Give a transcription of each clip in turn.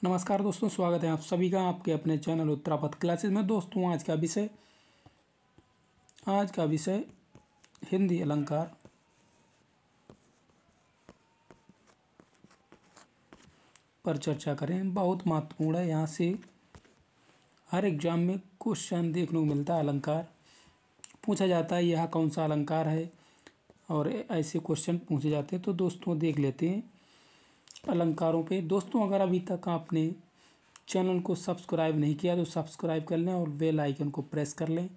नमस्कार दोस्तों, स्वागत है आप सभी का आपके अपने चैनल उत्तरापथ क्लासेस में। दोस्तों आज का विषय हिंदी अलंकार पर चर्चा करें। बहुत महत्वपूर्ण है। यहाँ से हर एग्जाम में क्वेश्चन देखने को मिलता है। अलंकार पूछा जाता है, यह कौन सा अलंकार है, और ऐसे क्वेश्चन पूछे जाते हैं। तो दोस्तों देख लेते हैं अलंकारों पे। दोस्तों अगर अभी तक आपने चैनल को सब्सक्राइब नहीं किया तो सब्सक्राइब कर लें और बेल आइकन को प्रेस कर लें।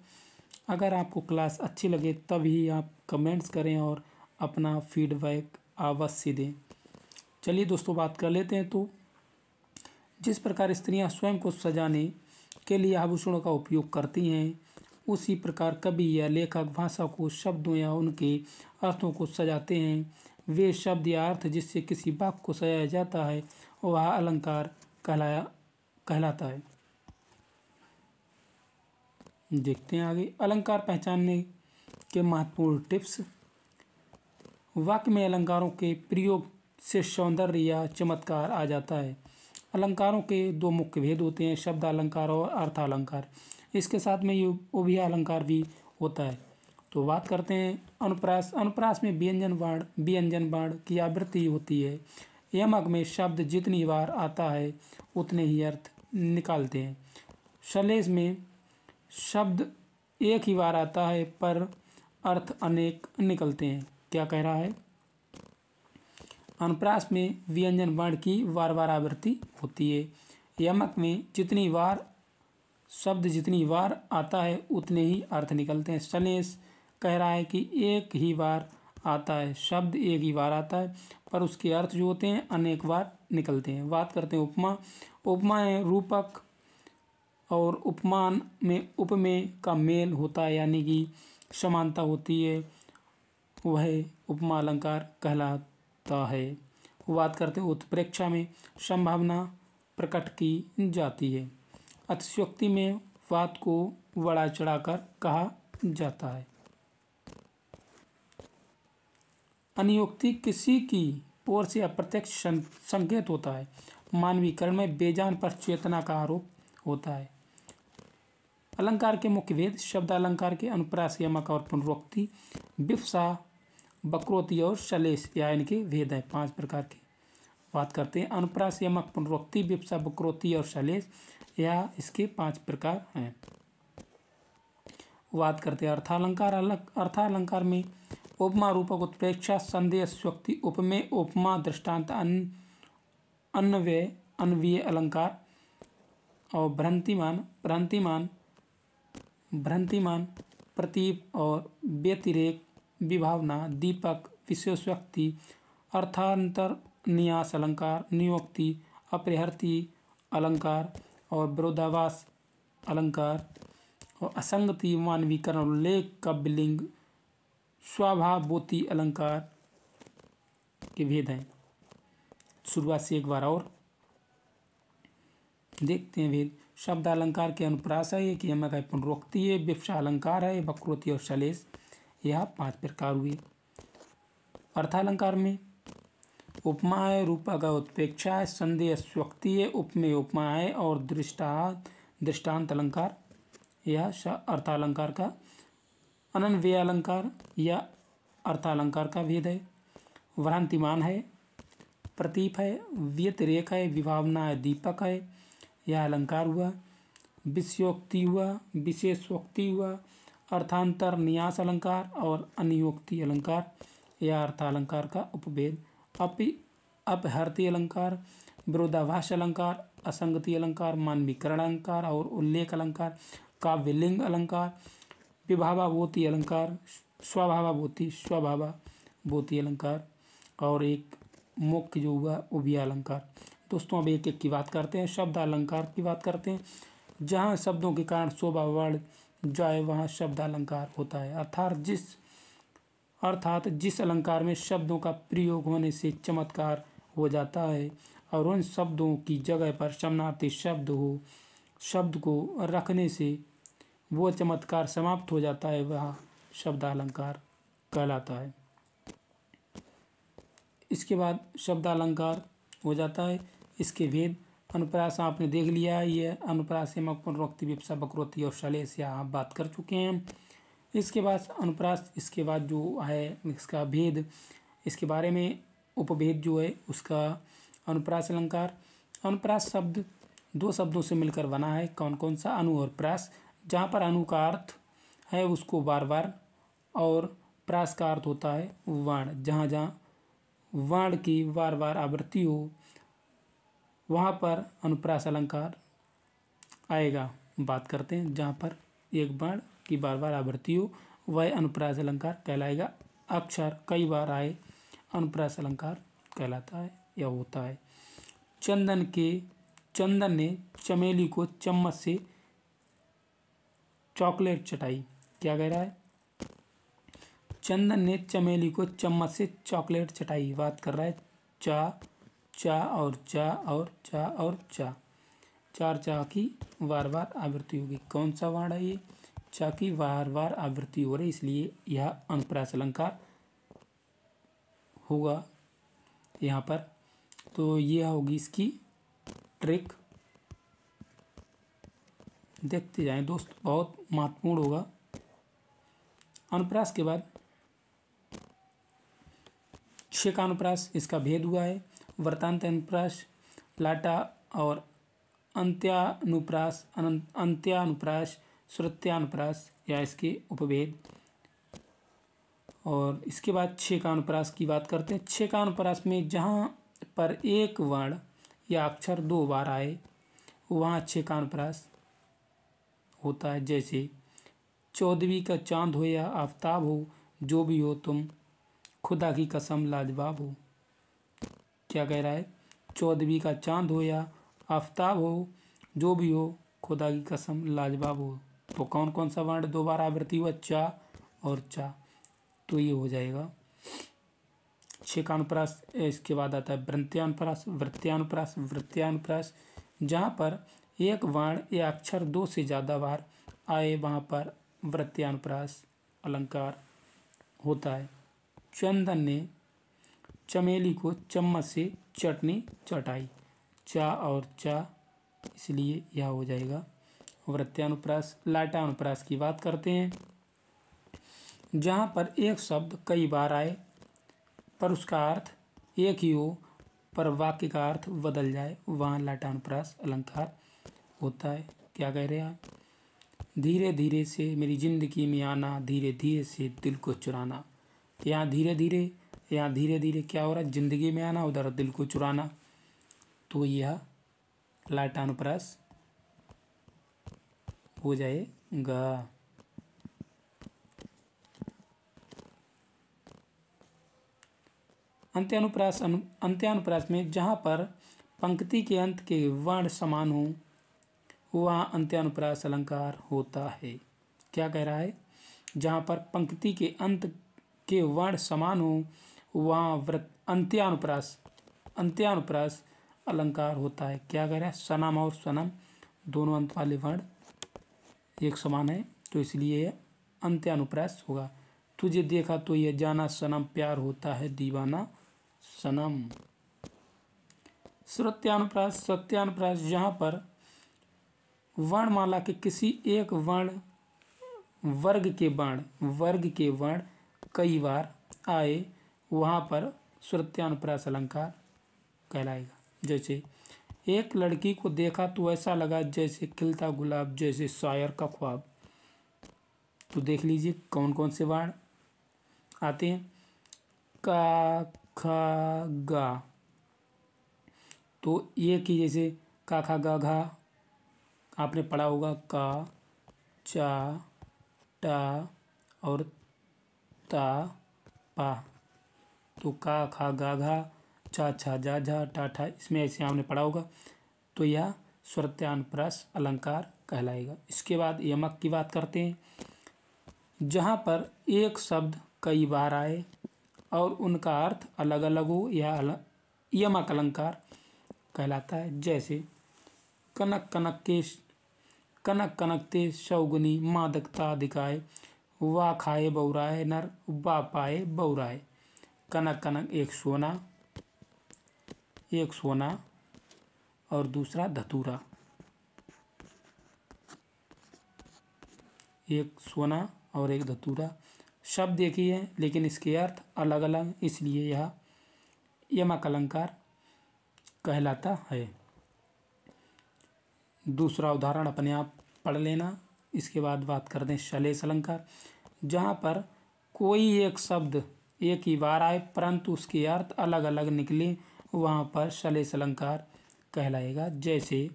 अगर आपको क्लास अच्छी लगे तभी आप कमेंट्स करें और अपना फीडबैक अवश्य दें। चलिए दोस्तों बात कर लेते हैं। तो जिस प्रकार स्त्रियां स्वयं को सजाने के लिए आभूषणों का उपयोग करती हैं, उसी प्रकार कवि या लेखक भाषा को शब्दों या उनके अर्थों को सजाते हैं। वे शब्द या अर्थ जिससे किसी वाक्य को सजाया जाता है वह अलंकार कहलाता है। देखते हैं आगे। अलंकार पहचानने के महत्वपूर्ण टिप्स। वाक्य में अलंकारों के प्रयोग से सौंदर्य या चमत्कार आ जाता है। अलंकारों के दो मुख्य भेद होते हैं, शब्द अलंकार और अर्थालंकार। इसके साथ में उभय अलंकार भी होता है। तो बात करते हैं अनुप्रास। अनुप्रास में व्यंजन वर्ण की आवृत्ति होती है। यमक में शब्द जितनी बार आता है उतने ही अर्थ निकालते हैं। श्लेष में शब्द एक ही बार आता है पर अर्थ अनेक निकलते हैं। क्या कह रहा है? अनुप्रास में व्यंजन वर्ण की बार बार आवृत्ति होती है। यमक में शब्द जितनी बार आता है उतने ही अर्थ निकलते हैं। श्लेष कह रहा है कि एक ही बार आता है, शब्द एक ही बार आता है पर उसके अर्थ जो होते हैं अनेक बार निकलते हैं। बात करते हैं उपमा। उपमा है रूपक और उपमान में उपमेय का मेल होता है, यानी कि समानता होती है, वह उपमा अलंकार कहलाता है। बात करते हैं उत्प्रेक्षा में संभावना प्रकट की जाती है। अतिशयोक्ति में बात को बढ़ा चढ़ाकर कहा जाता है। अनियोक्ति किसी की ओर से अप्रत्यक्ष संकेत होता है। मानवीकरण में बेजान पर चेतना का आरोप होता है। अलंकार के मुख्य भेद। शब्द अलंकार के अनुप्रास, यमक और पुनरुक्ति, विवक्षा, वक्रोक्ति और श्लेष, या इनके भेद हैं 5 प्रकार के। बात करते हैं अनुप्रास, यमक, पुनरुक्ति, विवक्षा, वक्रोक्ति और श्लेष, यह इसके 5 प्रकार हैं। बात करते हैं अर्थालंकार। अर्थालंकार में उपमा, रूपक, उत्प्रेक्षा, संदेश, अतिशयोक्ति, उपमेय, उपमा, दृष्टांत, अन्वय अलंकार और भ्रांतिमान, प्रतीप और व्यतिरेक, विभावना, दीपक, विशेषोक्ति, अर्थांतर, न्यास अलंकार, नियोक्ति, अपरिहर्ति अलंकार और विरोधाभास अलंकार और असंगति, मानवीकरण, उल्लेख, कव्यलिंग, स्वाभावोति अलंकार के भेद हैं। शुरुआत से एक बार और देखते हैं भेद। शब्द अलंकार के अनुप्रास है, एक यमक है, पुनरुक्ति है, विवक्षा अलंकार है, वक्रोक्ति और श्लेष, यह 5 प्रकार हुए। अर्थालंकार में उपमा है, रूपक है, उत्प्रेक्षा है, संदेश, अतिशयोक्ति है, उपमेय, उपमा है और दृष्टांत अलंकार, यह अर्थालंकार का। अन्वय अलंकार या अर्थालंकार का भेद है। भ्रांतिमान है, प्रतीप है, व्यतिरेक है, विभावना है, दीपक है, यह अलंकार हुआ। विषयोक्ति हुआ, विशेषोक्ति हुआ, अर्थांतर, न्यास अलंकार और अनियोक्ति अलंकार, यह अर्थालंकार का उपभेद। अपहर्ति अलंकार, विरोधाभास अलंकार, असंगति अलंकार, मानवीकरण अलंकार और उल्लेख अलंकार, काव्यलिंग अलंकार, विभावावोति अलंकार, स्वभावावोति अलंकार और एक मुख्य जो हुआ उभय अलंकार। दोस्तों अब एक एक की बात करते हैं। शब्द अलंकार की बात करते हैं। जहाँ शब्दों के कारण शोभा बढ़ जाए वहाँ शब्द अलंकार होता है। अर्थात जिस अलंकार में शब्दों का प्रयोग होने से चमत्कार हो जाता है और उन शब्दों की जगह पर समानार्थी शब्द को रखने से वो चमत्कार समाप्त हो जाता है, वह शब्द अलंकार कहलाता है। इसके बाद शब्द अलंकार हो जाता है। इसके भेद। अनुप्रास आपने देख लिया, ये अनुप्रास यमक पुनरुक्ति विवक्षा वक्रोक्ति और श्लेष यहाँ आप बात कर चुके हैं। इसके बाद अनुप्रास, इसके बाद जो है इसका भेद, इसके बारे में उपभेद जो है उसका अनुप्रास अलंकार। अनुप्रास शब्द दो शब्दों से मिलकर बना है, कौन कौन सा? अनु और प्रास। जहाँ पर अनु का अर्थ है उसको बार बार और प्रास का अर्थ होता है वर्ण। जहाँ जहाँ वर्ण की बार बार आवृत्ति हो वहाँ पर अनुप्रास अलंकार आएगा। बात करते हैं जहाँ पर एक वर्ण की बार बार आवृत्ति हो वह अनुप्रास अलंकार कहलाएगा। अक्षर कई बार आए अनुप्रास अलंकार कहलाता है या होता है। चंदन ने चमेली को चम्मच से चॉकलेट चटाई। क्या कह रहा है? चंदन ने चमेली को चम्मच से चॉकलेट चटाई। बात कर रहा है चा, चा और चा और चा और चा, चार चा की बार बार आवृत्ति होगी। कौन सा वर्ण है ये? चा की बार बार आवृत्ति हो रही, इसलिए यह अनुप्रास अलंकार होगा यहाँ पर। तो यह होगी इसकी ट्रिक। देखते जाएं दोस्त, बहुत महत्वपूर्ण होगा। अनुप्रास के बाद शेकानुप्रास, इसका भेद हुआ है। वर्तांत अनुप्रास, लाटा और अंत्यानुप्रास, अंत्यानुप्रास, श्रुत्यानुप्रास या इसके उपभेद। और इसके बाद छेकानुप्रास की बात करते हैं। छेकानुप्रास में जहाँ पर एक वर्ण या अक्षर दो बार आए वहाँ छेकानुप्रास होता है। जैसे 14वीं का चांद हो या आफताब हो, जो भी हो तुम खुदा की कसम लाजवाब हो। क्या कह रहा है? 14वीं का चांद हो या आफताब हो, जो भी हो खुदा की कसम लाजवाब हो। तो कौन कौन सा वर्ण दो बार आवृत्ति हुआ? चा और चा, तो ये हो जाएगा छेकानुप्रास। इसके बाद आता है वृत्त्यानुप्रास। वृत्त्यानुप्रास, वृत्त्यानुप्रास जहाँ पर एक वर्ण या अक्षर दो से ज़्यादा बार आए वहाँ पर वृत्त्यानुप्रास अलंकार होता है। चंदन ने चमेली को चम्मच से चटनी चटाई। चा और चा, इसलिए यह हो जाएगा वृत्त्यानुप्रास। लाटानुप्रास की बात करते हैं। जहाँ पर एक शब्द कई बार आए पर उसका अर्थ एक ही हो पर वाक्य का अर्थ बदल जाए वहाँ लाटानुप्रास अलंकार होता है। क्या कह रहे हैं? धीरे धीरे से मेरी जिंदगी में आना, धीरे धीरे से दिल को चुराना। यहाँ धीरे धीरे क्या हो रहा है? जिंदगी में आना, उधर दिल को चुराना, तो यह लाटानुप्रास हो जाएगा। अंत्यानुप्रास में जहाँ पर पंक्ति के अंत के वर्ण समान हो वहाँ अंत्यानुप्रास अलंकार होता है। क्या कह रहा है? जहाँ पर पंक्ति के अंत के वर्ण समान हो वहाँ अंत्यानुप्रास अलंकार होता है। क्या कह रहा है? सनम और सनम दोनों अंत वाले वर्ण एक समान है, तो इसलिए यह अंत्यानुप्रास होगा। तुझे देखा तो यह जाना सनम, प्यार होता है दीवाना सनम। श्रुत्यानुप्रास, सत्यानुप्रास जहाँ पर वर्णमाला के किसी एक वर्ग के वर्ण कई बार आए वहाँ पर श्रुत्यानुप्रास अलंकार कहलाएगा। जैसे एक लड़की को देखा तो ऐसा लगा जैसे खिलता गुलाब, जैसे शायर का ख्वाब। तो देख लीजिए कौन कौन से वर्ण आते हैं। का, खा, गा, तो ये कि जैसे का, खा, गा, घा आपने पढ़ा होगा। का, चा, टा और ता, पा, तो का, खा, गा, घा, चा, छा, जा, झा, टा, ठा, इसमें ऐसे आपने पढ़ा होगा। तो यह श्रुत्यानुप्रास अलंकार कहलाएगा। इसके बाद यमक की बात करते हैं। जहाँ पर एक शब्द कई बार आए और उनका अर्थ अलग अलग हो, यह यमक अलंकार कहलाता है। जैसे कनक कनक ते सौगुनी मादकता दिखाए, वा खाए बौराए नर, वा पाए बौराए। कनक एक सोना और दूसरा धतूरा। एक सोना और एक धतूरा, शब्द एक ही है लेकिन इसके अर्थ अलग अलग, इसलिए यह यमक अलंकार कहलाता है। दूसरा उदाहरण अपने आप पढ़ लेना, इसके बाद बात करते हैं श्लेष अलंकार। जहाँ पर कोई एक शब्द एक ही बार आए परंतु उसके अर्थ अलग अलग निकले, वहाँ पर श्लेष अलंकार कहलाएगा। जैसे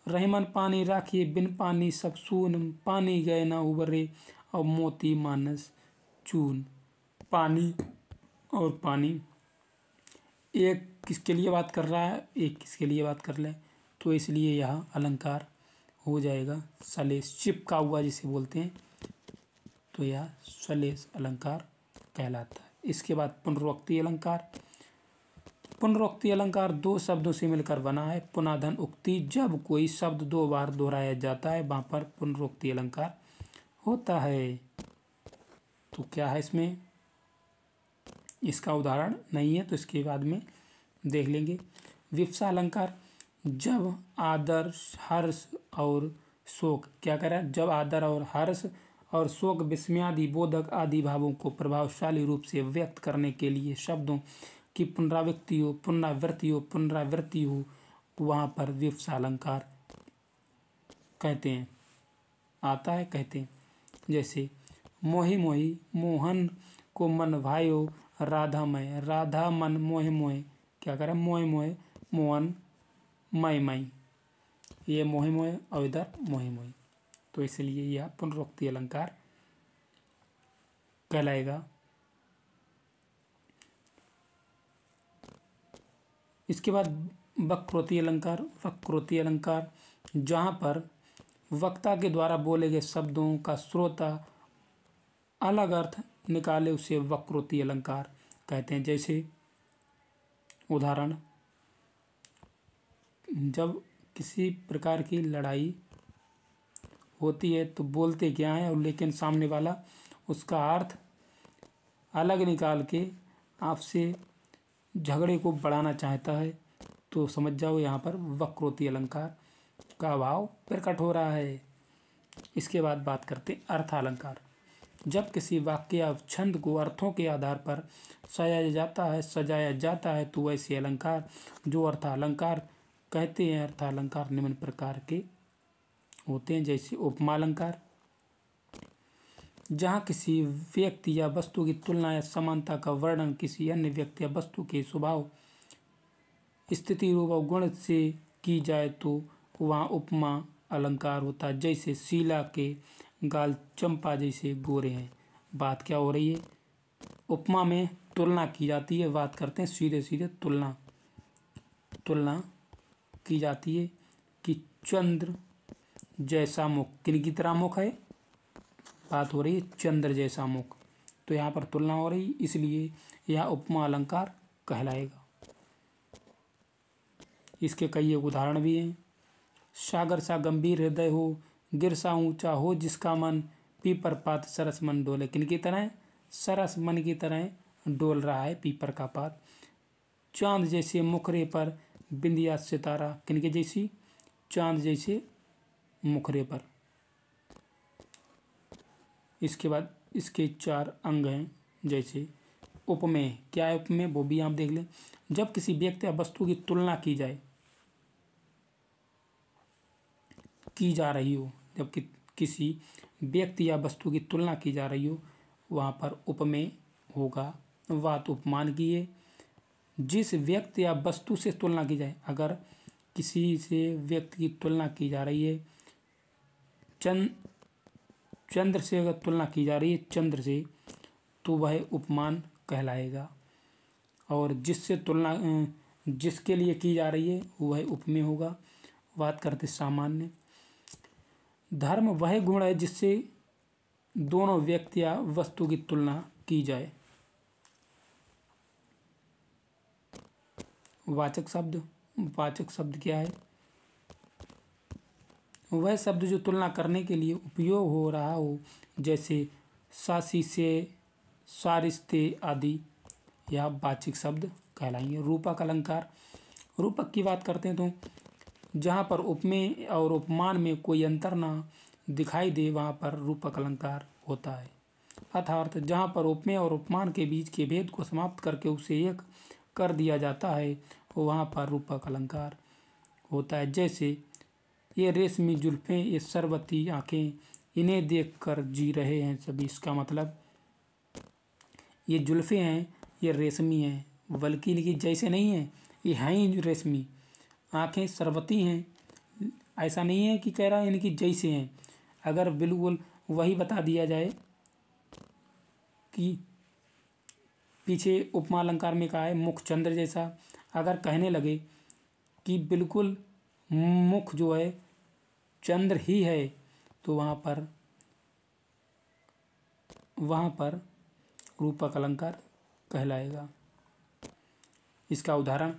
रहीमन पानी राखिए बिन पानी सब सून, पानी गए ना उबरे और मोती मानस चून। पानी और पानी एक किसके लिए बात कर रहा है, एक किसके लिए बात कर रहा है, तो इसलिए यह अलंकार हो जाएगा श्लेष, चिपका हुआ जिसे बोलते हैं, तो यह श्लेष अलंकार कहलाता है। इसके बाद पुनरुक्ति अलंकार। पुनरुक्ति अलंकार दो शब्दों से मिलकर बना है। पुनर्धन उक्ति, जब कोई शब्द दो बार दोहराया जाता है वहाँ पर पुनरुक्ति अलंकार होता है। तो क्या है इसमें, इसका उदाहरण नहीं है तो इसके बाद में देख लेंगे। विवक्षा अलंकार, जब आदर हर्ष और शोक, क्या करा, जब आदर और हर्ष और शोक विस्मयादि बोधक आदि भावों को प्रभावशाली रूप से व्यक्त करने के लिए शब्दों की पुनरावृत्ति हो वहाँ पर विवक्षा अलंकार कहते हैं, आता है, कहते हैं। जैसे मोहि मोहि मोहन को मन भायो, राधामय राधा मन मोहे मोहे, क्या करें, मोहे मोहे मोहन मय मई, ये मोहे मोहे और इधर मोहे मोहे, तो इसलिए यह पुनरुक्ति अलंकार कहलाएगा। इसके बाद वक्रोक्ति अलंकार। वक्रोक्ति अलंकार, जहाँ पर वक्ता के द्वारा बोले गए शब्दों का श्रोता अलग अर्थ निकाले उसे वक्रोक्ति अलंकार कहते हैं। जैसे उदाहरण, जब किसी प्रकार की लड़ाई होती है तो बोलते क्या है और लेकिन सामने वाला उसका अर्थ अलग निकाल के आपसे झगड़े को बढ़ाना चाहता है, तो समझ जाओ यहाँ पर वक्रोक्ति अलंकार का भाव प्रकट हो रहा है। इसके बाद बात करते हैं अर्थालंकार। जब किसी वाक्य या छंद को अर्थों के आधार पर सजाया जाता है तो वैसे अलंकार जो अर्थालंकार कहते हैं। अर्थालंकार निम्न प्रकार के होते हैं। जैसे उपमा अलंकार, जहाँ किसी व्यक्ति या वस्तु की तुलना या समानता का वर्णन किसी अन्य व्यक्ति या वस्तु के स्वभाव, स्थिति, रूप और गुण से की जाए तो वहाँ उपमा अलंकार होता है। जैसे शीला के गाल चंपा जैसे गोरे हैं। बात क्या हो रही है, उपमा में तुलना की जाती है। बात करते हैं सीधे सीधे तुलना की जाती है कि चंद्र जैसा मुख, किनकी तरह मुख है, बात हो रही है चंद्र जैसा मुख, तो यहाँ पर तुलना हो रही, इसलिए यह उपमा अलंकार कहलाएगा। इसके कई उदाहरण भी हैं। सागर सा गंभीर हृदय हो, गिर सा ऊंचा हो जिसका मन, पीपर पात सरस मन डोले, किनकी तरह, सरस मन की तरह डोल रहा है पीपर का पात। चांद जैसे मुखरे पर बिंदिया सितारा, किनके जैसी, चांद जैसे मुखरे पर। इसके बाद इसके चार अंग हैं। जैसे उपमेय, क्या है उपमेय, वो भी आप देख लें। जब किसी व्यक्ति या वस्तु की तुलना की जा रही हो, जब किसी व्यक्ति या वस्तु की तुलना की जा रही हो वहाँ पर उपमेय होगा। बात उपमान की है, जिस व्यक्ति या वस्तु से तुलना की जाए। अगर किसी से व्यक्ति की तुलना की जा रही है, चंद्र से अगर तुलना की जा रही है चंद्र से, तो वह उपमान कहलाएगा। और जिससे तुलना जिसके लिए की जा रही है वह उपमेय होगा। बात करते सामान्य। धर्म वह गुण है जिससे दोनों व्यक्ति या वस्तु की तुलना की जाए। वाचक शब्द क्या है, वह शब्द जो तुलना करने के लिए उपयोग हो रहा हो। जैसे सासी से, सारिस्ते आदि, यह वाचक शब्द कहलाएंगे। रूपक अलंकार, रूपक की बात करते हैं तो जहाँ पर उपमेय और उपमान में कोई अंतर ना दिखाई दे वहाँ पर रूपक अलंकार होता है। अर्थात जहाँ पर उपमेय और उपमान के बीच के भेद को समाप्त करके उसे एक कर दिया जाता है वहाँ पर रूपक अलंकार होता है। जैसे ये रेशमी जुल्फें, ये शरबती आंखें, इन्हें देखकर जी रहे हैं सभी। इसका मतलब ये जुल्फें हैं, ये रेशमी हैं, बल्कि इनकी जैसे नहीं है, ये हैं ही रेशमी। आंखें शरबती हैं, ऐसा नहीं है कि कह रहा है इनकी जैसे हैं। अगर बिल्कुल वही बता दिया जाए कि पीछे उपमा अलंकार में कहा है मुख चंद्र जैसा, अगर कहने लगे कि बिल्कुल मुख जो है चंद्र ही है तो वहाँ पर रूपक अलंकार कहलाएगा। इसका उदाहरण,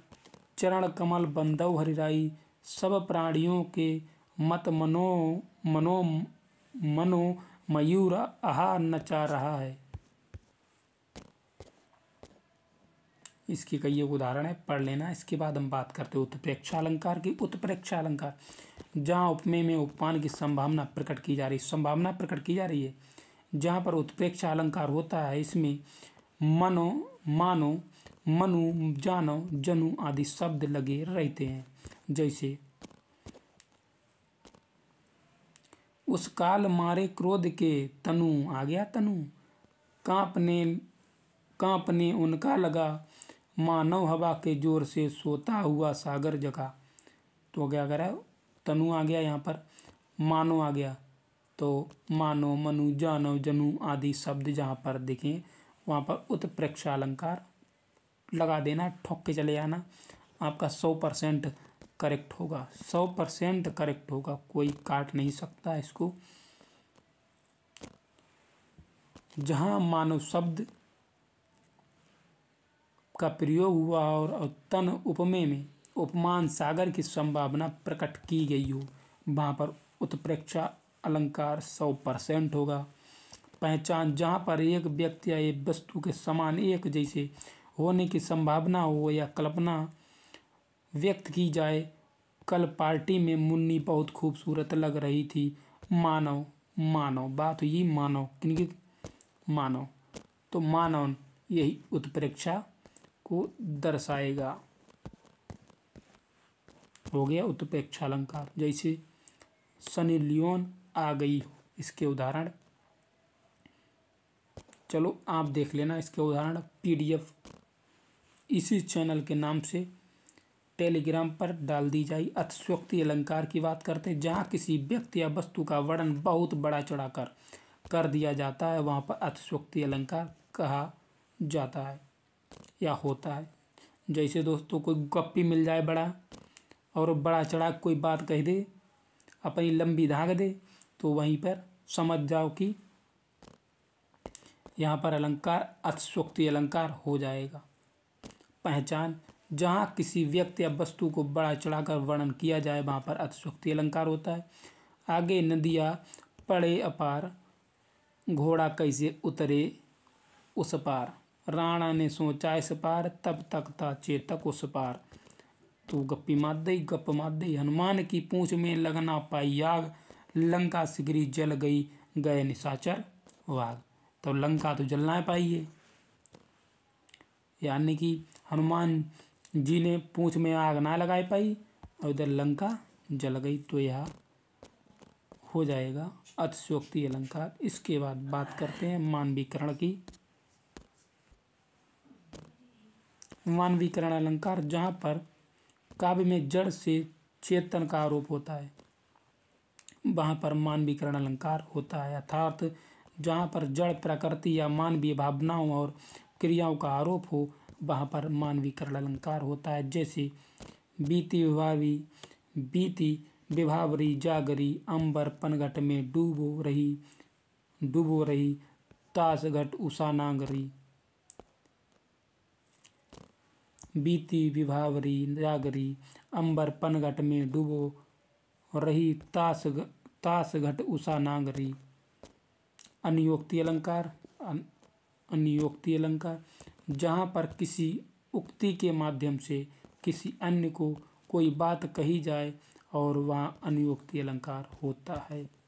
चरण कमल बंदौ हरिराई, सब प्राणियों के मत मनो मनो मनो मयूर आहा नचा रहा है। इसके कई एक उदाहरण है, पढ़ लेना। इसके बाद हम बात करते हैं उत्प्रेक्षा अलंकार की। उत्प्रेक्षा अलंकार जहाँ उपमेय में उपमान की संभावना प्रकट की जा रही है, जहाँ पर उत्प्रेक्षा अलंकार होता है इसमें मनो, मानो, मनु, जानो, जनु आदि शब्द लगे रहते हैं। जैसे उस काल मारे क्रोध के तनु, आ गया तनु, कांपने उनका लगा, मानव हवा के जोर से सोता हुआ सागर जगा। तो क्या करा, तनु आ गया, यहाँ पर मानो आ गया, तो मानो, मनु, जानो, जनु आदि शब्द जहाँ पर दिखें वहाँ पर उत्प्रेक्षा अलंकार लगा देना, ठोक के चले जाना। आपका 100% करेक्ट होगा, 100% करेक्ट होगा, कोई काट नहीं सकता इसको। जहाँ मानव शब्द का प्रयोग हुआ और तन उपमेय में उपमान सागर की संभावना प्रकट की गई हो वहाँ पर उत्प्रेक्षा अलंकार 100% होगा। पहचान, जहाँ पर एक व्यक्ति या एक वस्तु के समान एक जैसे होने की संभावना हो या कल्पना व्यक्त की जाए। कल पार्टी में मुन्नी बहुत खूबसूरत लग रही थी। मानव, मानव बात हुई मानव, किनकी, मानव, तो मानव यही उत्प्रेक्षा को दर्शाएगा। हो गया उत्प्रेक्षा अलंकार। जैसे सनी लियोन आ गई हो, इसके उदाहरण चलो आप देख लेना। इसके उदाहरण PDF इसी चैनल के नाम से टेलीग्राम पर डाल दी जाए। अतिशयोक्ति अलंकार की बात करते हैं, जहाँ किसी व्यक्ति या वस्तु का वर्णन बहुत बड़ा चढ़ाकर कर दिया जाता है वहाँ पर अतिशयोक्ति अलंकार कहा जाता है या होता है। जैसे दोस्तों कोई गप्पी मिल जाए बड़ा और बड़ा चढ़ा कोई बात कह दे, अपनी लंबी धाग दे, तो वहीं पर समझ जाओ कि यहाँ पर अलंकार अतिशयोक्ति अलंकार हो जाएगा। पहचान, जहाँ किसी व्यक्ति या वस्तु को बड़ा चढ़ाकर वर्णन किया जाए वहाँ पर अतिशयोक्ति अलंकार होता है। आगे नदियाँ पड़े अपार, घोड़ा कैसे उतरे उस पार, राणा ने सोचा इस पार, तब तक था चेतक उस पार। तो गप्पी मार दई हनुमान की पूंछ में लगना पाई आग, लंका सिगरी जल गई गए निशाचर वाग। तो लंका तो जलना है पाई है, यानी कि हनुमान जी ने पूंछ में आग ना लगाए पाई और इधर लंका जल गई, तो यह हो जाएगा अतिशयोक्ति अलंकार। इसके बाद बात करते हैं मानवीकरण की। मानवीकरण अलंकार, जहाँ पर काव्य में जड़ से चेतन का आरोप होता है वहाँ पर मानवीकरण अलंकार होता है। अर्थात जहाँ पर जड़ प्रकृति या मानवीय भावनाओं और क्रियाओं का आरोप हो वहाँ पर मानवीकरण अलंकार होता है। जैसे बीती विभावरी जागरी, अंबर पनघट में डूबो रही, तास घट उषा नागरी। बीती विभावरी जागरी, अंबर पनघट में डूबो रही, तास घट उषा नागरी। अनुयोक्ति अलंकार, अनुयोक्ति अलंकार, जहाँ पर किसी उक्ति के माध्यम से किसी अन्य को कोई बात कही जाए और वहाँ अनुयोक्ति अलंकार होता है।